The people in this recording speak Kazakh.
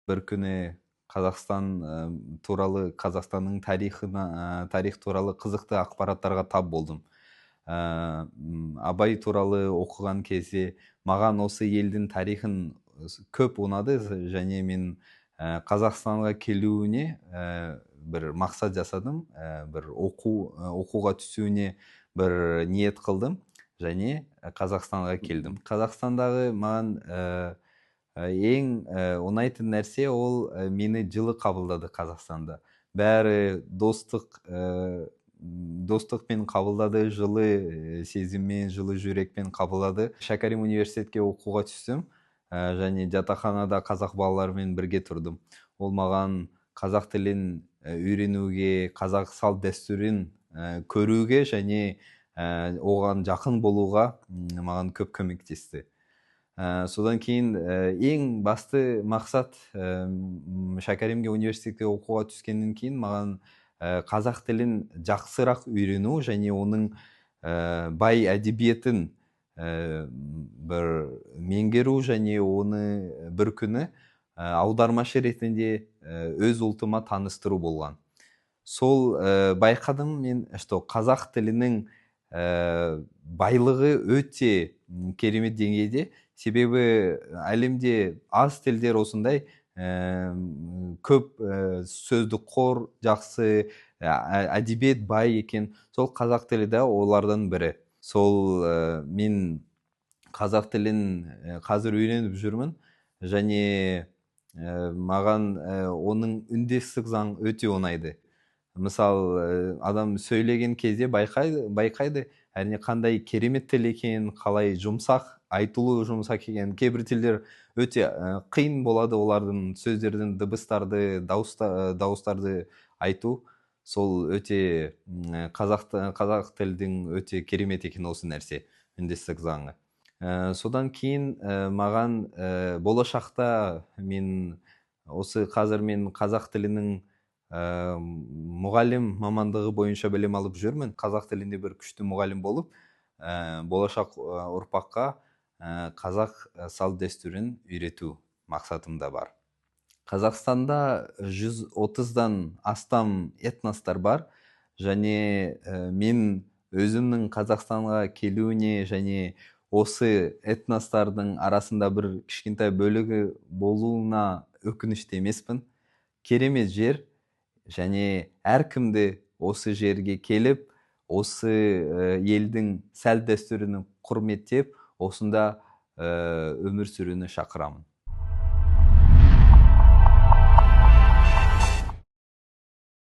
Bir күнү Казакстан тууралуу, Казакстандын тарих тууралуу кызыктуу акпараттарга тап болдум. Абай тууралуу окуган кезде мага осы элдин тарихын көп унады және мен Казакстанга келүүнү бир максат жасадым. Бир окууга түсүүнү бир ниет кылдым және Казакстанга келдим. Казакстандагы маган эң унайтын нерсе ол мени жылы кабылдады Казакстанда. Баары достук менен кабылдады, жылы сезим менен, жылы жүрөкмен кабылдады. Шакарим университетке окууга түстүм және жатаканада казак балалары менен бирге турдум. Ол маган казак тилин үйрөнүүгө, казак салт дәстүрүн көрүүгө және оған жакын болууга маган көп көмөктести. Содан кейін ең басты мақсат Шәкәримге университетке оқуға түскеннен кейін маған қазақ тілін жақсырақ үйрену және оның бай әдебиетін бір меңгеру және оны бір күні аудармашы ретінде өз ұлтыма таныстыру болған. Сол байқадым мен, что қазақ тілінің байлығы өте керемет деңгейде. Себебі әлемде аз тілдер осындай көп сөздік қор жақсы, әдебиет бай екен. Сол қазақ тілі де олардан бірі. Сол мен қазақ тілін қазір үйреніп жүрмін және маған оның үндестік заң өте оңайды. Мысал, адам сөйлеген кезде байқайды, әрине қандай керемет тіл екен, қалай жұмсақ, айтылуы жұмсақ екен. Кейбір тілдер өте қиын болады, олардың сөздердің дыбыстарды, дауыстарды айту. Сол өте қазақ тілдің өте керемет екен осы нәрсе, үндестік заңы. Содан кейін маған болашақта мен осы қазір мен қазақ тілінің мұғалім мамандығы бойынша білім алып жүрмін. Қазақ тілінде бір күшті мұғалім болып, болашақ ұрпаққа қазақ салт дәстүрін үйрету мақсатымда бар. Қазақстанда 130-дан астам этностар бар және мен өзімнің Қазақстанға келуіне және осы этностардың арасында бір кішкентай бөлігі болуына өкінішті емеспін. Керемет жер және әркімді осы жерге келіп, осы елдің сәл дәстүрін құрметтеп, осында өмір сүруіне шақырамын.